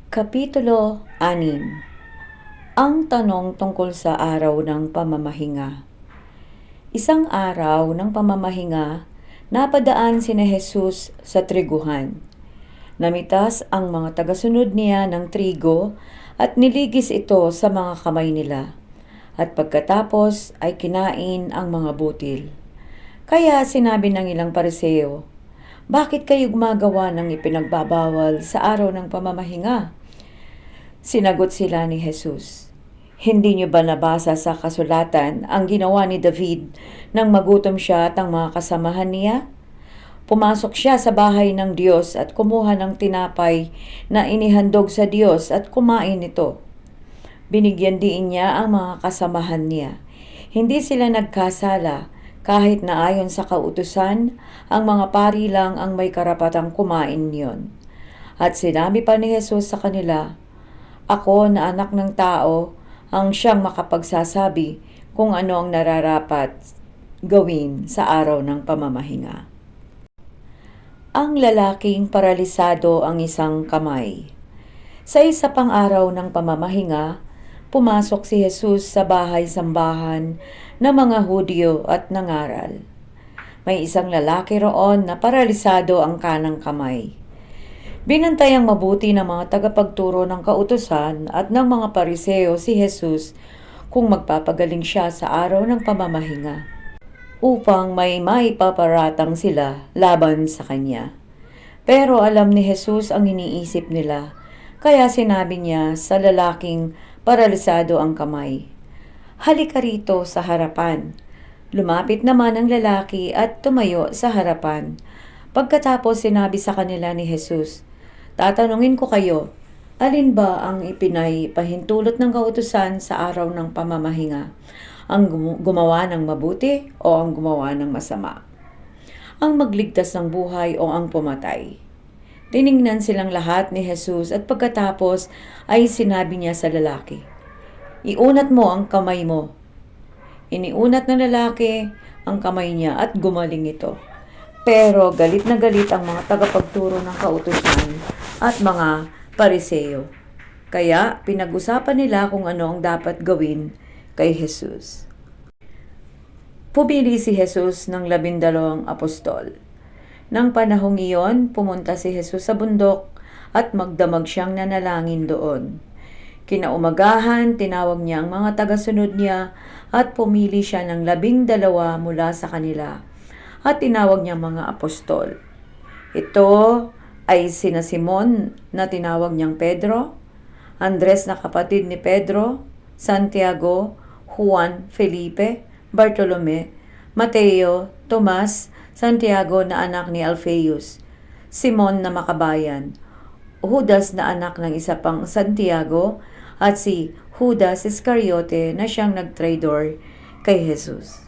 Kapitulo 6. Ang tanong tungkol sa araw ng pamamahinga. Isang araw ng pamamahinga, napadaan sina Jesus sa triguhan. Namitas ang mga tagasunod niya ng trigo at niligis ito sa mga kamay nila. At pagkatapos ay kinain ang mga butil. Kaya sinabi ng ilang pariseo, "Bakit kayo gumagawa ng ipinagbabawal sa araw ng pamamahinga?" Sinagot sila ni Jesus, "Hindi niyo ba nabasa sa kasulatan ang ginawa ni David nang magutom siya at ang mga kasamahan niya? Pumasok siya sa bahay ng Diyos at kumuha ng tinapay na inihandog sa Diyos at kumain ito. Binigyan din niya ang mga kasamahan niya. Hindi sila nagkasala kahit na ayon sa kautusan, ang mga pari lang ang may karapatang kumain niyon." At sinabi pa ni Jesus sa kanila, "Ako na anak ng tao ang siyang makapagsasabi kung ano ang nararapat gawin sa araw ng pamamahinga." Ang lalaking paralisado ang isang kamay. Sa isa pang araw ng pamamahinga, pumasok si Jesus sa bahay-sambahan ng mga Hudyo at nangaral. May isang lalaki roon na paralisado ang kanang kamay. Binantayang mabuti ng mga tagapagturo ng kautusan at ng mga pariseo si Jesus kung magpapagaling siya sa araw ng pamamahinga upang may maipaparatang sila laban sa kanya. Pero alam ni Jesus ang iniisip nila, kaya sinabi niya sa lalaking paralisado ang kamay, "Halika rito sa harapan." Lumapit naman ang lalaki at tumayo sa harapan. Pagkatapos sinabi sa kanila ni Jesus, "Tatanungin ko kayo, alin ba ang ipinahintulot ng kautusan sa araw ng pamamahinga? Ang gumawa ng mabuti o ang gumawa ng masama? Ang magligtas ng buhay o ang pumatay?" Tiningnan silang lahat ni Jesus at pagkatapos ay sinabi niya sa lalaki, "Iunat mo ang kamay mo." Iniunat ng lalaki ang kamay niya at gumaling ito. Pero galit na galit ang mga tagapagturo ng kautusan at mga pariseo. Kaya pinag-usapan nila kung ano ang dapat gawin kay Jesus. Pumili si Jesus ng 12 apostol. Nang panahong iyon, pumunta si Jesus sa bundok at magdamag siyang nanalangin doon. Kinaumagahan, tinawag niya ang mga tagasunod niya at pumili siya ng 12 mula sa kanila at tinawag niya mga apostol. Ito ay sina Simon na tinawag niyang Pedro, Andres na kapatid ni Pedro, Santiago, Juan, Felipe, Bartolome, Mateo, Tomas, Santiago na anak ni Alphaeus, Simon na makabayan, Judas na anak ng isa pang Santiago, at si Judas Iscariote na siyang nagtraidor kay Jesus.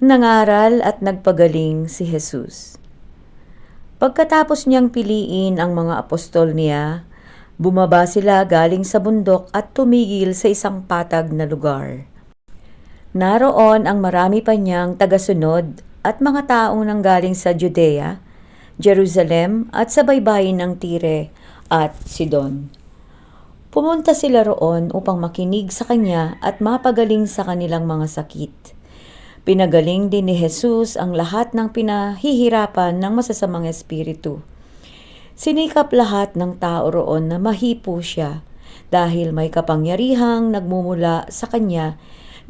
Nangaral at nagpagaling si Jesus. Pagkatapos niyang piliin ang mga apostol niya, bumaba sila galing sa bundok at tumigil sa isang patag na lugar. Naroon ang marami pa niyang tagasunod at mga taong nanggaling sa Judea, Jerusalem at sa baybayin ng Tire at Sidon. Pumunta sila roon upang makinig sa kanya at mapagaling sa kanilang mga sakit. Pinagaling din ni Jesus ang lahat ng pinahihirapan ng masasamang espiritu. Sinikap lahat ng tao roon na mahipo siya dahil may kapangyarihang nagmumula sa kanya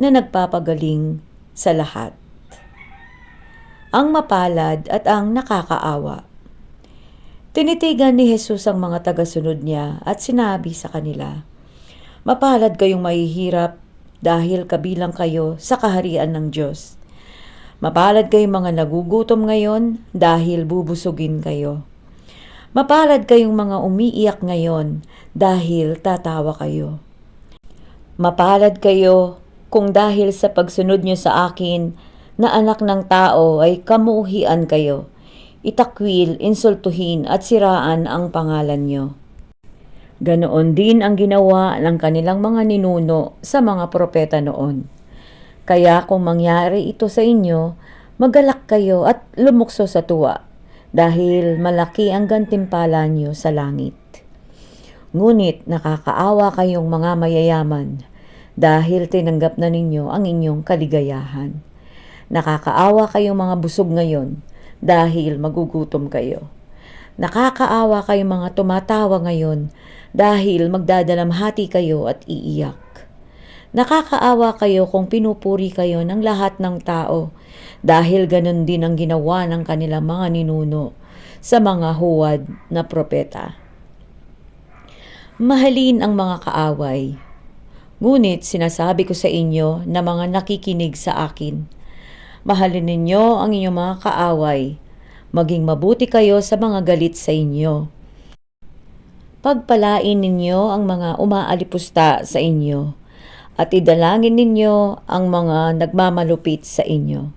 na nagpapagaling sa lahat. Ang mapalad at ang nakakaawa. Tinitigan ni Jesus ang mga tagasunod niya at sinabi sa kanila, "Mapalad kayong mahihirap dahil kabilang kayo sa kaharian ng Diyos. Mapalad kayong mga nagugutom ngayon dahil bubusugin kayo. Mapalad kayong mga umiiyak ngayon dahil tatawa kayo. Mapalad kayo kung dahil sa pagsunod niyo sa akin na anak ng tao ay kamuhian kayo, itakwil, insultuhin at siraan ang pangalan niyo. Ganoon din ang ginawa ng kanilang mga ninuno sa mga propeta noon. Kaya kung mangyari ito sa inyo, magalak kayo at lumukso sa tuwa, dahil malaki ang gantimpala niyo sa langit. Ngunit nakakaawa kayong mga mayayaman dahil tinanggap na ninyo ang inyong kaligayahan. Nakakaawa kayong mga busog ngayon dahil magugutom kayo. Nakakaawa kayong mga tumatawa ngayon dahil magdadalamhati kayo at iiyak. Nakakaawa kayo kung pinupuri kayo ng lahat ng tao dahil ganun din ang ginawa ng kanilang mga ninuno sa mga huwad na propeta. Mahalin ang mga kaaway. Ngunit sinasabi ko sa inyo na mga nakikinig sa akin, mahalin ninyo ang inyong mga kaaway, maging mabuti kayo sa mga galit sa inyo. Pagpalain ninyo ang mga umaalipusta sa inyo, at idalangin ninyo ang mga nagmamalupit sa inyo.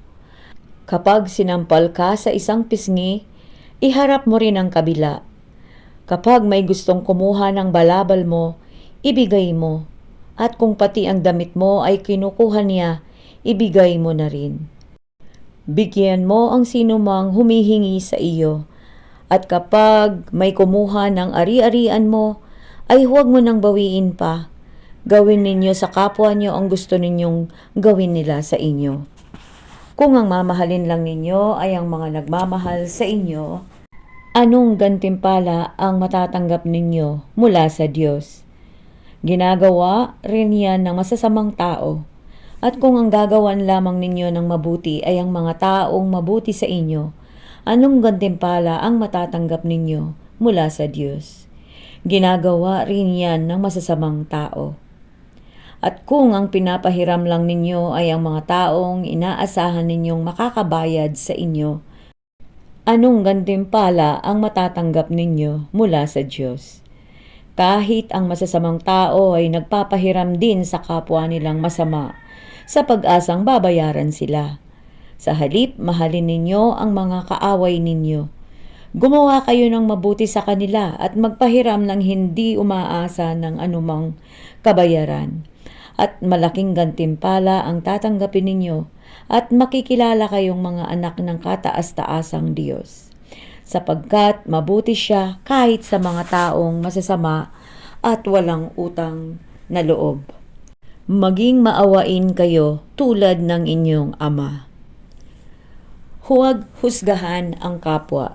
Kapag sinampal ka sa isang pisngi, iharap mo rin ang kabila. Kapag may gustong kumuha ng balabal mo, ibigay mo. At kung pati ang damit mo ay kinukuha niya, ibigay mo na rin. Bigyan mo ang sinumang humihingi sa iyo. At kapag may kumuha ng ari-arian mo, ay huwag mo nang bawiin pa. Gawin ninyo sa kapwa nyo ang gusto ninyong gawin nila sa inyo. Kung ang mamahalin lang ninyo ay ang mga nagmamahal sa inyo, anong gantimpala ang matatanggap ninyo mula sa Diyos? Ginagawa rin yan ng masasamang tao. At kung ang gagawan lamang ninyo ng mabuti ay ang mga taong mabuti sa inyo, anong gantimpala ang matatanggap ninyo mula sa Diyos? Ginagawa rin yan ng masasamang tao. At kung ang pinapahiram lang ninyo ay ang mga taong inaasahan ninyong makakabayad sa inyo, anong gantimpala ang matatanggap ninyo mula sa Diyos? Kahit ang masasamang tao ay nagpapahiram din sa kapwa nilang masama, sa pag-asang babayaran sila. Sa halip, mahalin ninyo ang mga kaaway ninyo. Gumawa kayo ng mabuti sa kanila at magpahiram ng hindi umaasa ng anumang kabayaran. At malaking gantimpala ang tatanggapin ninyo at makikilala kayong mga anak ng kataas-taasang Diyos. Sapagkat mabuti siya kahit sa mga taong masasama at walang utang na loob. Maging maawain kayo tulad ng inyong Ama. Huwag husgahan ang kapwa.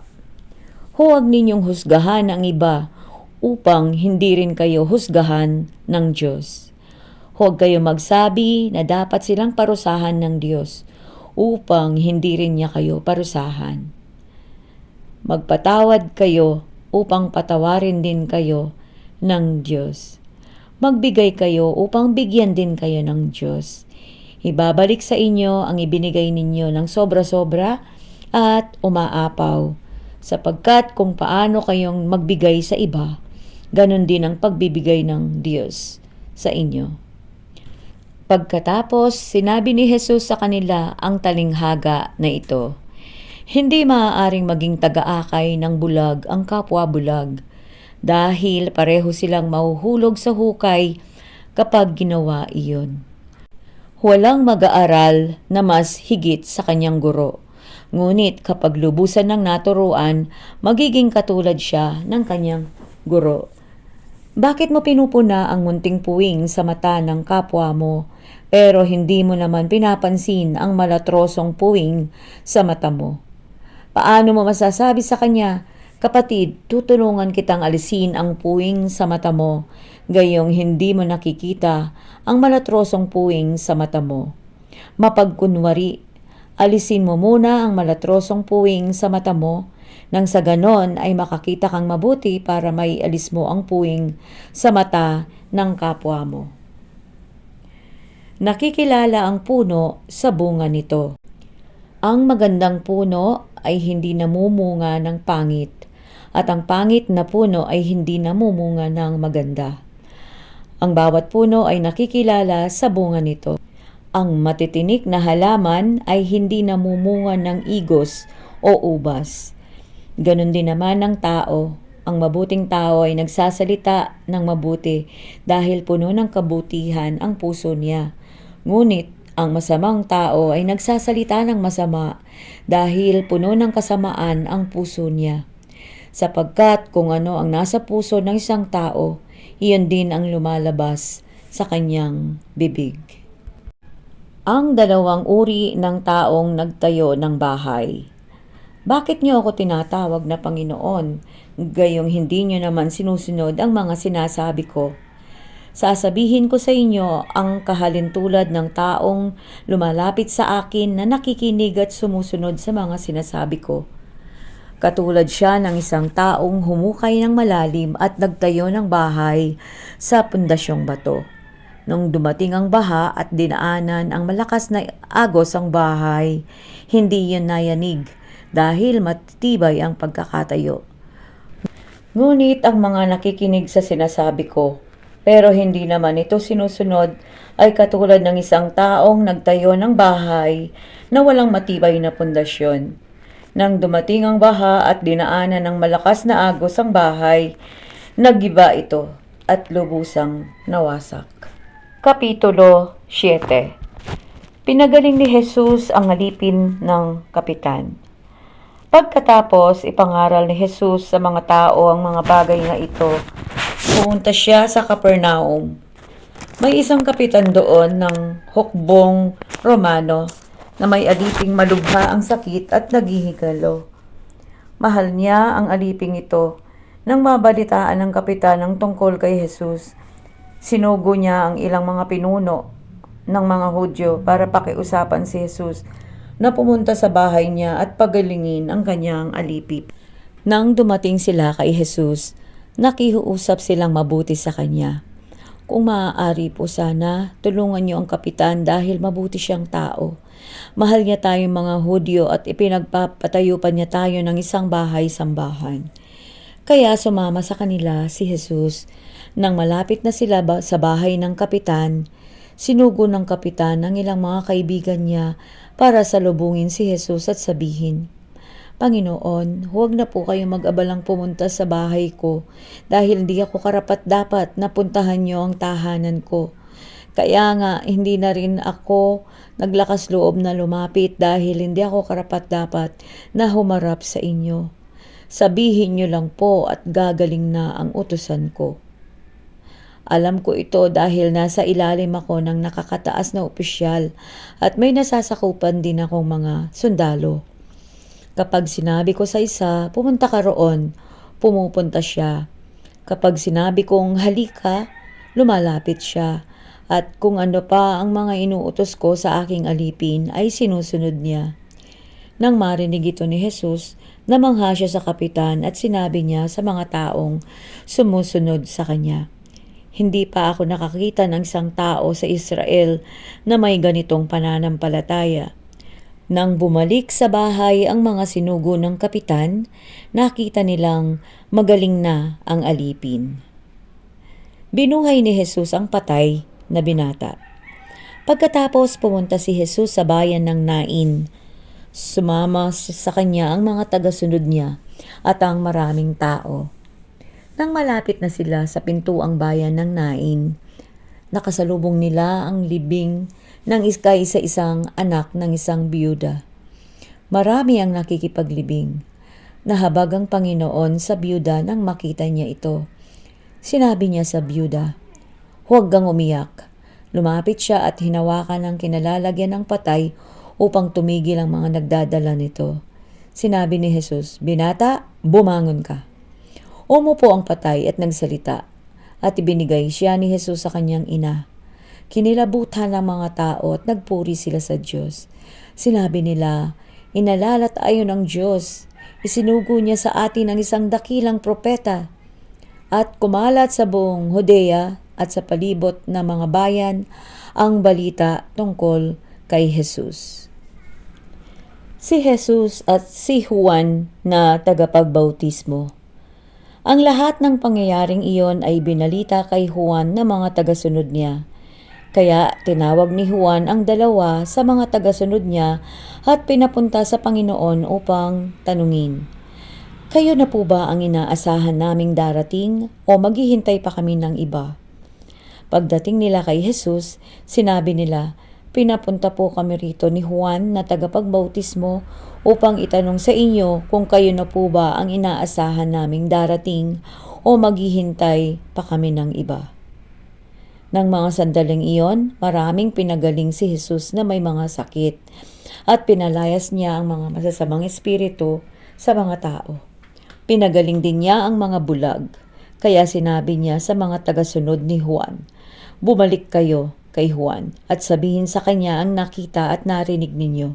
Huwag ninyong husgahan ang iba upang hindi rin kayo husgahan ng Diyos. Huwag kayo magsabi na dapat silang parusahan ng Diyos upang hindi rin niya kayo parusahan. Magpatawad kayo upang patawarin din kayo ng Diyos. Magbigay kayo upang bigyan din kayo ng Diyos. Ibabalik sa inyo ang ibinigay ninyo ng sobra-sobra at umaapaw, sapagkat kung paano kayong magbigay sa iba, ganun din ang pagbibigay ng Diyos sa inyo. Pagkatapos, sinabi ni Jesus sa kanila ang talinghaga na ito, hindi maaaring maging taga-akay ng bulag ang kapwa bulag, dahil pareho silang mahuhulog sa hukay kapag ginawa iyon. Walang mag-aaral na mas higit sa kanyang guro, ngunit kapag lubusan ng naturuan, magiging katulad siya ng kanyang guro. Bakit mo pinupuna ang munting puwing sa mata ng kapwa mo, pero hindi mo naman pinapansin ang malatrosong puwing sa mata mo? Paano mo masasabi sa kanya, kapatid, tutulungan kitang alisin ang puwing sa mata mo, gayong hindi mo nakikita ang malatrosong puwing sa mata mo? Mapagkunwari, alisin mo muna ang malatrosong puwing sa mata mo, nang sa ganon ay makakita kang mabuti para may alis mo ang puwing sa mata ng kapwa mo. Nakikilala ang puno sa bunga nito. Ang magandang puno ay hindi namumunga ng pangit, at ang pangit na puno ay hindi namumunga ng maganda. Ang bawat puno ay nakikilala sa bunga nito. Ang matitinik na halaman ay hindi namumunga ng igos o ubas. Ganon din naman ang tao. Ang mabuting tao ay nagsasalita ng mabuti dahil puno ng kabutihan ang puso niya. Ngunit ang masamang tao ay nagsasalita ng masama dahil puno ng kasamaan ang puso niya. Sapagkat kung ano ang nasa puso ng isang tao, iyon din ang lumalabas sa kanyang bibig. Ang dalawang uri ng taong nagtayo ng bahay. Bakit niyo ako tinatawag na Panginoon, gayong hindi niyo naman sinusunod ang mga sinasabi ko? Sasabihin ko sa inyo ang kahalintulad ng taong lumalapit sa akin na nakikinig at sumusunod sa mga sinasabi ko. Katulad siya ng isang taong humukay ng malalim at nagtayo ng bahay sa pundasyong bato. Nung dumating ang baha at dinaanan ang malakas na agos ang bahay, hindi yun nayanig dahil matitibay ang pagkakatayo. Ngunit ang mga nakikinig sa sinasabi ko, pero hindi naman ito sinusunod, ay katulad ng isang taong nagtayo ng bahay na walang matibay na pundasyon. Nang dumating ang baha at dinaanan ng malakas na agos ang bahay, naggiba ito at lubusang nawasak. Kapitulo 7. Pinagaling ni Jesus ang alipin ng kapitan. Pagkatapos ipangaral ni Jesus sa mga tao ang mga bagay na ito, pumunta siya sa Capernaum. May isang kapitan doon ng hukbong Romano na may aliping malubha ang sakit at naghihigalo. Mahal niya ang aliping ito. Nang mabalitaan ng kapitan ang tungkol kay Jesus, sinugo niya ang ilang mga pinuno ng mga Hudyo para pakiusapan si Jesus na pumunta sa bahay niya at pagalingin ang kanyang alipin. Nang dumating sila kay Jesus, nakiusap silang mabuti sa kanya. Kung maaari po sana, tulungan niyo ang kapitan dahil mabuti siyang tao. Mahal niya tayong mga Hudyo at ipinagpapatayo pa niya tayo ng isang bahay-sambahan. Kaya sumama sa kanila si Jesus. Nang malapit na sila sa bahay ng kapitan, sinugo ng kapitan ang ilang mga kaibigan niya para salubungin si Jesus at sabihin, Panginoon, huwag na po kayo mag-abalang pumunta sa bahay ko dahil hindi ako karapat-dapat na puntahan niyo ang tahanan ko. Kaya nga, hindi na rin ako naglakas loob na lumapit dahil hindi ako karapat-dapat na humarap sa inyo. Sabihin niyo lang po at gagaling na ang utusan ko. Alam ko ito dahil nasa ilalim ako ng nakakataas na opisyal at may nasasakupan din akong mga sundalo. Kapag sinabi ko sa isa, pumunta ka roon, pumupunta siya. Kapag sinabi kong halika, lumalapit siya. At kung ano pa ang mga inuutos ko sa aking alipin ay sinusunod niya. Nang marinig ito ni Jesus, namangha siya sa kapitan at sinabi niya sa mga taong sumusunod sa kanya. Hindi pa ako nakakita ng isang tao sa Israel na may ganitong pananampalataya. Nang bumalik sa bahay ang mga sinugo ng kapitan, nakita nilang magaling na ang alipin. Binuhay ni Jesus ang patay na binata. Pagkatapos pumunta si Jesus sa bayan ng Nain. Sumama sa kanya ang mga tagasunod niya at ang maraming tao. Nang malapit na sila sa pintuang bayan ng Nain, nakasalubong nila ang libing ng isa-isang anak ng isang biyuda. Marami ang nakikipaglibing. Nahabag ang Panginoon sa biyuda nang makita niya ito. Sinabi niya sa biyuda, "Huwag kang umiyak." Lumapit siya at hinawakan ang kinalalagyan ng patay upang tumigil ang mga nagdadala nito. Sinabi ni Jesus, "Binata, bumangon ka." Umupo ang patay at nagsalita, at ibinigay siya ni Jesus sa kanyang ina. Kinilabutan ng mga tao at nagpuri sila sa Diyos. Sinabi nila, "Inalala tayo ng Diyos. Isinugo niya sa atin ang isang dakilang propeta." At kumalat sa buong Judea at sa palibot na mga bayan ang balita tungkol kay Jesus. Si Jesus at si Juan na tagapagbautismo. Ang lahat ng pangyayaring iyon ay binalita kay Juan na mga tagasunod niya. Kaya tinawag ni Juan ang dalawa sa mga tagasunod niya at pinapunta sa Panginoon upang tanungin, "Kayo na po ba ang inaasahan naming darating o maghihintay pa kami ng iba?" Pagdating nila kay Jesus, sinabi nila, "Pinapunta po kami rito ni Juan na tagapagbautismo upang itanong sa inyo kung kayo na po ba ang inaasahan naming darating o maghihintay pa kami ng iba? Nang mga sandaling iyon, maraming pinagaling si Jesus na may mga sakit at pinalayas niya ang mga masasamang espiritu sa mga tao. Pinagaling din niya ang mga bulag, kaya sinabi niya sa mga tagasunod ni Juan, "Bumalik kayo kay Juan at sabihin sa kanya ang nakita at narinig ninyo."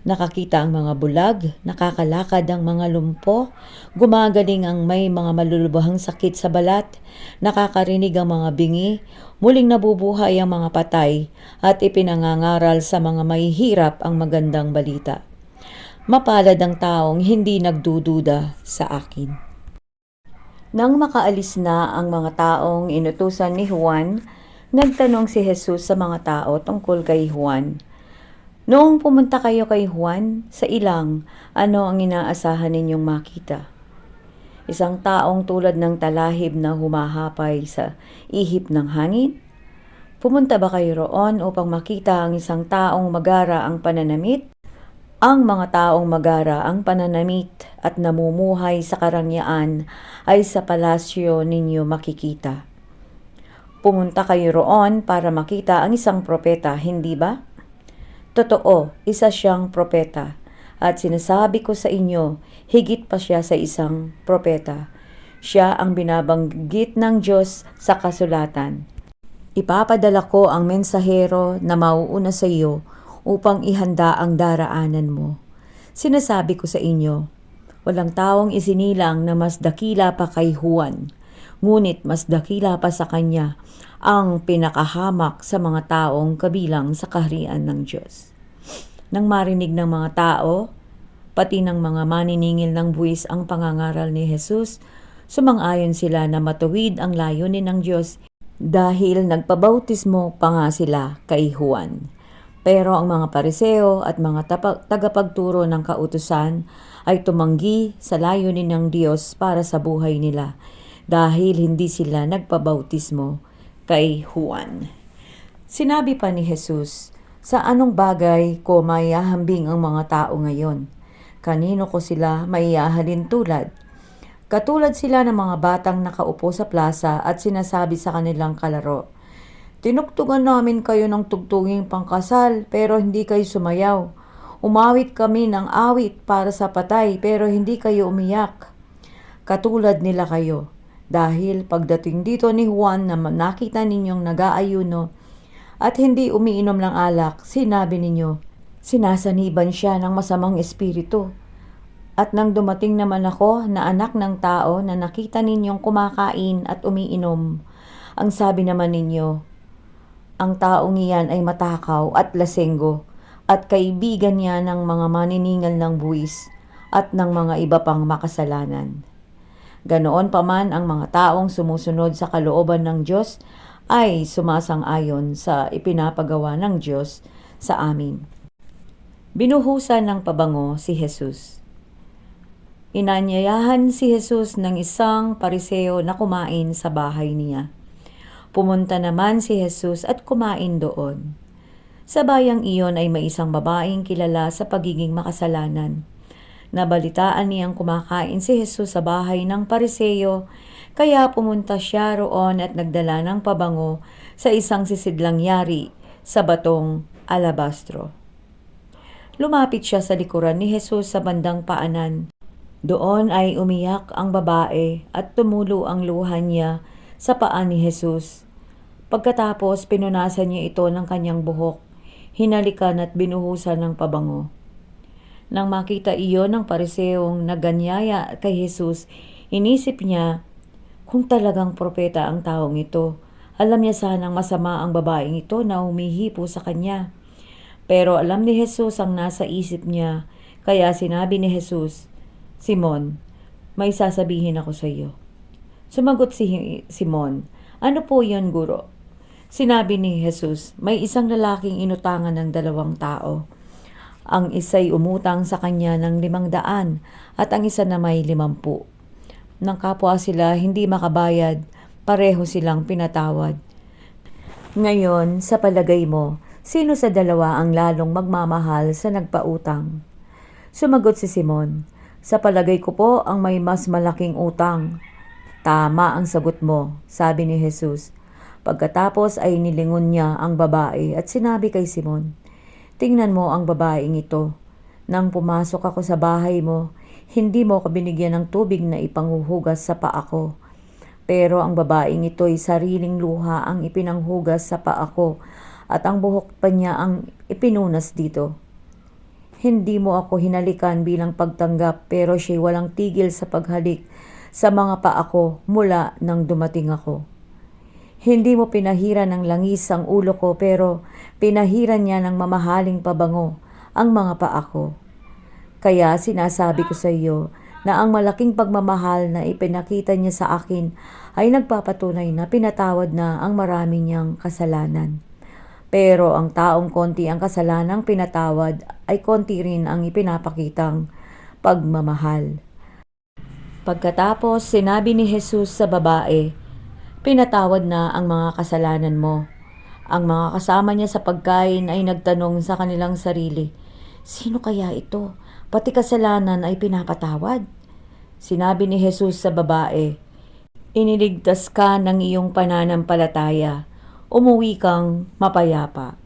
Nakakita ang mga bulag, nakakalakad ang mga lumpo, gumagaling ang may mga malulubhang sakit sa balat, nakakarinig ang mga bingi, muling nabubuhay ang mga patay, at ipinangangaral sa mga mahihirap ang magandang balita. Mapalad ang taong hindi nagdududa sa akin. Nang makaalis na ang mga taong inutusan ni Juan, nagtanong si Jesus sa mga tao tungkol kay Juan. Noong pumunta kayo kay Juan, sa ilang, ano ang inaasahan ninyong makita? Isang taong tulad ng talahib na humahapay sa ihip ng hangin? Pumunta ba kayo roon upang makita ang isang taong magara ang pananamit? Ang mga taong magara ang pananamit at namumuhay sa karangyaan ay sa palasyo ninyo makikita. Pumunta kayo roon para makita ang isang propeta, hindi ba? Totoo, isa siyang propeta, at sinasabi ko sa inyo, higit pa siya sa isang propeta. Siya ang binabanggit ng Diyos sa kasulatan. Ipapadala ko ang mensahero na mauuna sa iyo upang ihanda ang daraanan mo. Sinasabi ko sa inyo, walang taong isinilang na mas dakila pa kay Juan, ngunit mas dakila pa sa kanya ang pinakahamak sa mga taong kabilang sa kaharian ng Diyos. Nang marinig ng mga tao, pati ng mga maniningil ng buwis ang pangangaral ni Jesus, sumang-ayon sila na matuwid ang layunin ng Diyos dahil nagpabautismo pa nga sila kay Juan. Pero ang mga pariseo at mga tagapagturo ng kautusan ay tumanggi sa layunin ng Diyos para sa buhay nila dahil hindi sila nagpabautismo kay Juan. Sinabi pa ni Jesus, sa anong bagay ko maihahambing ang mga tao ngayon? Kanino ko sila maihahalin tulad? Katulad sila ng mga batang nakaupo sa plaza at sinasabi sa kanilang kalaro, "Tinugtugan namin kayo ng tugtuging pangkasal pero hindi kayo sumayaw. Umawit kami ng awit para sa patay pero hindi kayo umiyak." Katulad nila kayo. Dahil pagdating dito ni Juan na nakita ninyong nag-aayuno at hindi umiinom ng alak, sinabi ninyo, sinasaniban siya ng masamang espiritu. At nang dumating naman ako na anak ng tao na nakita ninyong kumakain at umiinom, ang sabi naman ninyo, ang taong iyan ay matakaw at lasenggo at kaibigan niya ng mga maniningal ng buwis at ng mga iba pang makasalanan. Ganoon pa man ang mga taong sumusunod sa kalooban ng Diyos ay sumasang-ayon sa ipinapagawa ng Diyos sa amin. Binuhusan ng pabango si Jesus. Inanyayahan si Jesus ng isang pariseo na kumain sa bahay niya. Pumunta naman si Jesus at kumain doon. Sa bayang iyon ay may isang babaeng kilala sa pagiging makasalanan. Nabalitaan niyang kumakain si Jesus sa bahay ng pariseo, kaya pumunta siya roon at nagdala ng pabango sa isang sisidlang yari sa batong alabastro. Lumapit siya sa likuran ni Jesus sa bandang paanan. Doon ay umiyak ang babae at tumulo ang luha niya sa paa ni Jesus. Pagkatapos pinunasan niya ito ng kanyang buhok, hinalikan at binuhusan ng pabango. Nang makita iyon ng pariseong naganyaya kay Jesus, inisip niya, kung talagang propeta ang taong ito, alam niya sanang masama ang babaeng ito na humihipo sa kanya. Pero alam ni Jesus ang nasa isip niya, kaya sinabi ni Jesus, "Simon, may sasabihin ako sa iyo." Sumagot si Simon, "Ano po yun, Guro?" Sinabi ni Jesus, may isang lalaking inutangan ng 2 tao. Ang isa'y umutang sa kanya ng 500 at ang isa na may 50. Nang kapwa sila hindi makabayad, pareho silang pinatawad. Ngayon, sa palagay mo, sino sa dalawa ang lalong magmamahal sa nagpautang? Sumagot si Simon, "Sa palagay ko po ang may mas malaking utang." Tama ang sagot mo, sabi ni Jesus. Pagkatapos ay nilingon niya ang babae at sinabi kay Simon, tingnan mo ang babaeng ito. Nang pumasok ako sa bahay mo, hindi mo ako binigyan ng tubig na ipanghuhugas sa paa ko. Pero ang babaeng ito'y sariling luha ang ipinanghugas sa paa ko at ang buhok pa niya ang ipinunas dito. Hindi mo ako hinalikan bilang pagtanggap pero siya'y walang tigil sa paghalik sa mga paa ko mula nang dumating ako. Hindi mo pinahiran ng langis ang ulo ko pero pinahiran niya ng mamahaling pabango ang mga paa ko. Kaya sinasabi ko sa iyo na ang malaking pagmamahal na ipinakita niya sa akin ay nagpapatunay na pinatawad na ang marami niyang kasalanan. Pero ang taong konti ang kasalanang pinatawad ay konti rin ang ipinapakitang pagmamahal. Pagkatapos sinabi ni Jesus sa babae, pinatawad na ang mga kasalanan mo. Ang mga kasama niya sa pagkain ay nagtanong sa kanilang sarili, sino kaya ito? Pati kasalanan ay pinapatawad. Sinabi ni Jesus sa babae, iniligtas ka ng iyong pananampalataya. Umuwi kang mapayapa.